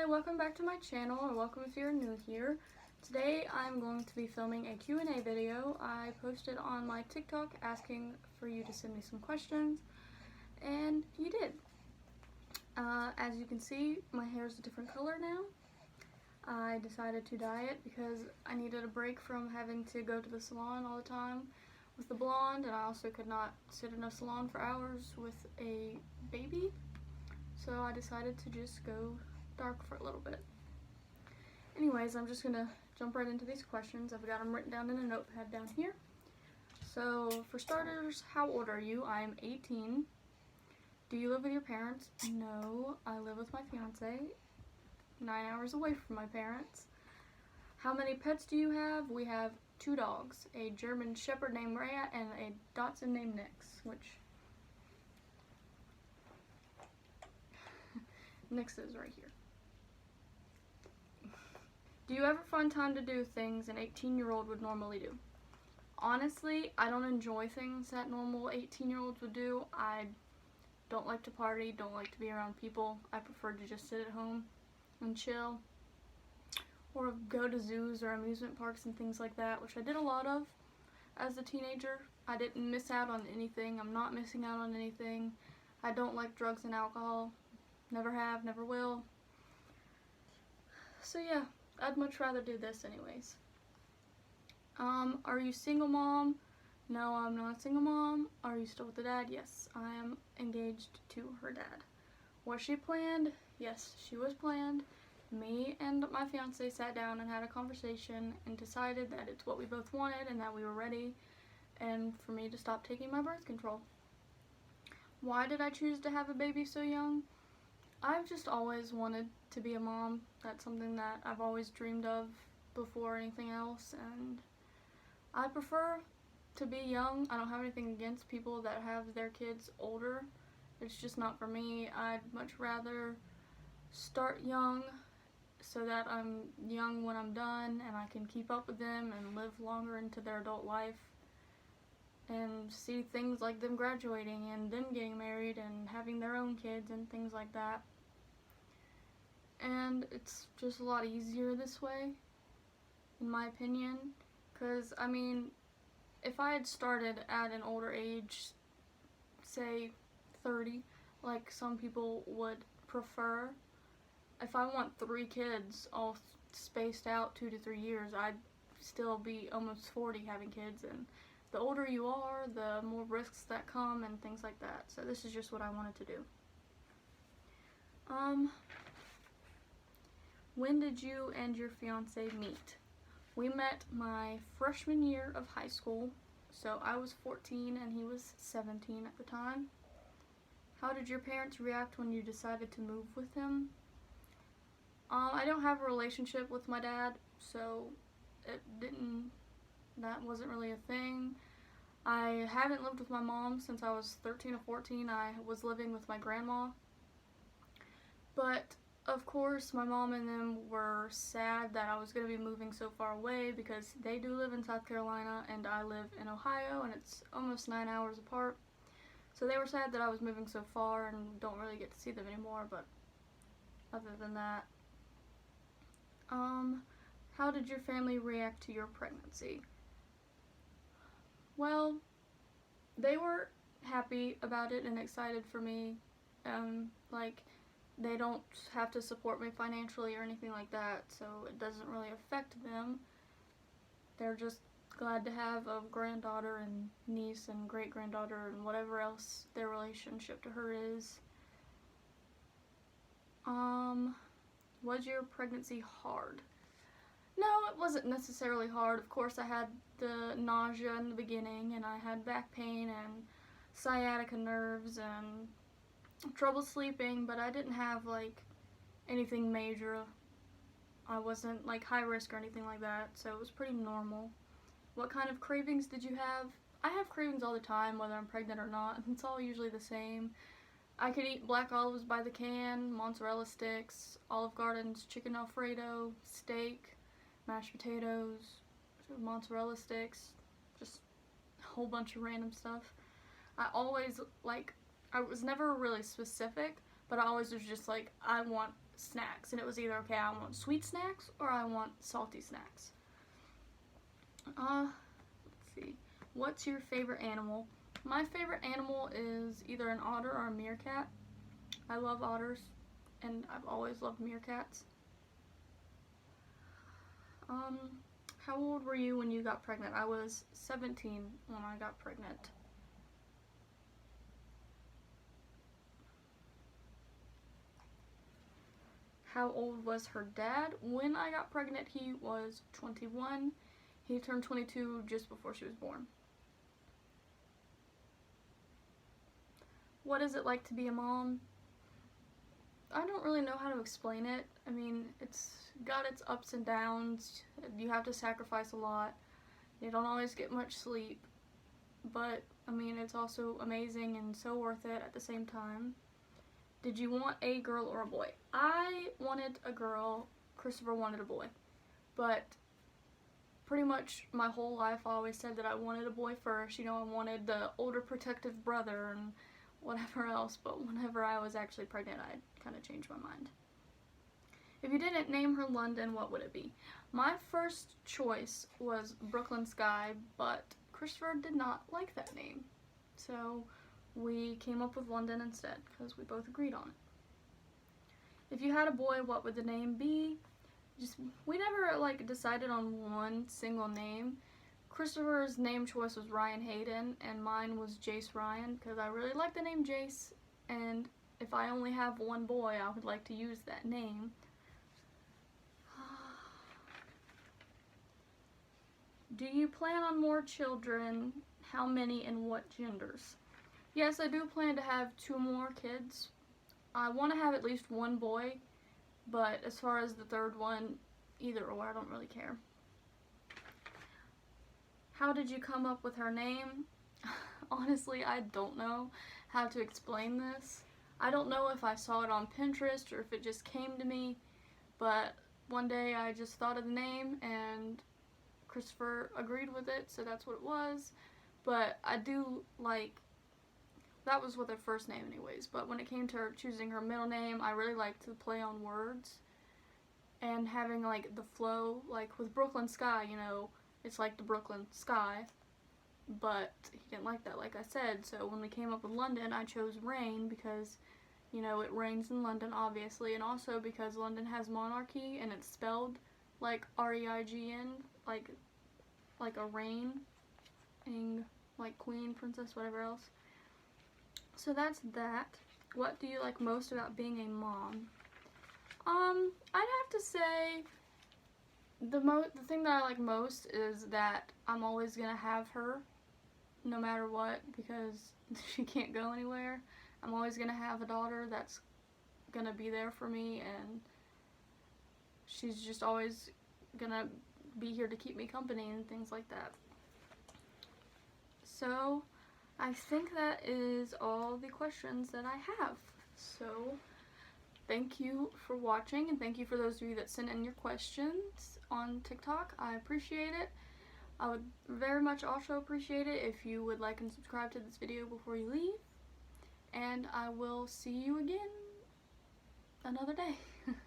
welcome back to my channel, or welcome if you're new here. Today I'm going to be filming a Q&A video. I posted on my TikTok asking for you to send me some questions, and you did. As you can see, my hair is a different color now. I decided to dye it because I needed a break from having to go to the salon all the time with the blonde, and I also could not sit in a salon for hours with a baby. So I decided to just go dark for a little bit. Anyways, I'm just gonna jump right into these questions. I've got them written down in a notepad down here. So for starters, how old are you? I am 18. Do you live with your parents? No, I live with my fiance, 9 hours away from my parents. How many pets do you have? We have 2 dogs, a German Shepherd named Rhea and a Dachshund named Nix, which Nix is right here. Do you ever find time to do things an 18-year-old would normally do? Honestly, I don't enjoy things that normal 18-year-olds would do. I don't like to party, don't like to be around people. I prefer to just sit at home and chill, or go to zoos or amusement parks and things like that, which I did a lot of as a teenager. I didn't miss out on anything. I'm not missing out on anything. I don't like drugs and alcohol. Never have, never will. So yeah, I'd much rather do this anyways. Are you single mom? No, I'm not a single mom. Are you still with the dad? Yes, I am engaged to her dad. Was she planned? Yes, she was planned. Me and my fiance sat down and had a conversation and decided that it's what we both wanted and that we were ready, and for me to stop taking my birth control. Why did I choose to have a baby so young? I've just always wanted to be a mom. That's something that I've always dreamed of before anything else, and I prefer to be young. I don't have anything against people that have their kids older. It's just not for me. I'd much rather start young so that I'm young when I'm done and I can keep up with them and live longer into their adult life and see things like them graduating and them getting married and having their own kids and things like that. And it's just a lot easier this way, in my opinion, because I mean, if I had started at an older age, say 30, like some people would prefer, if I want 3 kids all spaced out 2 to 3 years, I'd still be almost 40 having kids, and the older you are, the more risks that come and things like that. So this is just what I wanted to do. When did you and your fiance meet? We met my freshman year of high school, so I was 14 and he was 17 at the time. How did your parents react when you decided to move with him? I don't have a relationship with my dad, so that wasn't really a thing. I haven't lived with my mom since I was 13 or 14. I was living with my grandma. But of course, my mom and them were sad that I was going to be moving so far away because they do live in South Carolina and I live in Ohio, and it's almost 9 hours apart. So they were sad that I was moving so far and don't really get to see them anymore, but other than that. How did your family react to your pregnancy? Well, they were happy about it and excited for me. Like, they don't have to support me financially or anything like that, so it doesn't really affect them. They're just glad to have a granddaughter and niece and great-granddaughter and whatever else their relationship to her is. Was your pregnancy hard? No, it wasn't necessarily hard. Of course, I had the nausea in the beginning, and I had back pain and sciatica nerves and trouble sleeping, but I didn't have like anything major. I wasn't like high risk or anything like that, so it was pretty normal. What kind of cravings did you have? I have cravings all the time, whether I'm pregnant or not. It's all usually the same. I could eat black olives by the can, mozzarella sticks, Olive Garden's chicken Alfredo, steak, mashed potatoes, mozzarella sticks, just a whole bunch of random stuff. I was never really specific, but I always was just like, I want snacks, and it was either, okay, I want sweet snacks or I want salty snacks. Let's see. What's your favorite animal? My favorite animal is either an otter or a meerkat. I love otters, and I've always loved meerkats. How old were you when you got pregnant? I was 17 when I got pregnant. How old was her dad? When I got pregnant, he was 21. He turned 22 just before she was born. What is it like to be a mom? I don't really know how to explain it. I mean, it's got its ups and downs. You have to sacrifice a lot. You don't always get much sleep. But, I mean, it's also amazing and so worth it at the same time. Did you want a girl or a boy? I wanted a girl. Christopher wanted a boy. But pretty much my whole life I always said that I wanted a boy first. You know, I wanted the older protective brother and whatever else. But whenever I was actually pregnant, I kind of changed my mind. If you didn't name her London, what would it be? My first choice was Brooklyn Sky, but Christopher did not like that name. So we came up with London instead because we both agreed on it. If you had a boy, what would the name be? We never decided on one single name. Christopher's name choice was Ryan Hayden, and mine was Jace Ryan because I really like the name Jace, and if I only have one boy, I would like to use that name. Do you plan on more children? How many and what genders? Yes, I do plan to have 2 more kids. I want to have at least one boy, but as far as the third one, either or, I don't really care. How did you come up with her name? Honestly, I don't know how to explain this. I don't know if I saw it on Pinterest or if it just came to me, but one day I just thought of the name and Christopher agreed with it, so that's what it was. But I do that was with her first name anyways, but when it came to her choosing her middle name, I really liked to play on words and having the flow, with Brooklyn Sky, you know, it's like the Brooklyn sky, but he didn't like that, like I said. So when we came up with London, I chose rain because, you know, it rains in London, obviously, and also because London has monarchy and it's spelled like R-E-I-G-N, like a reign, like queen, princess, whatever else. So that's that. What do you like most about being a mom? I'd have to say the thing that I like most is that I'm always gonna have her, no matter what, because she can't go anywhere. I'm always gonna have a daughter that's gonna be there for me, and she's just always gonna be here to keep me company and things like that. So I think that is all the questions that I have. So thank you for watching, and thank you for those of you that sent in your questions on TikTok. I appreciate it. I would very much also appreciate it if you would like and subscribe to this video before you leave. And I will see you again another day.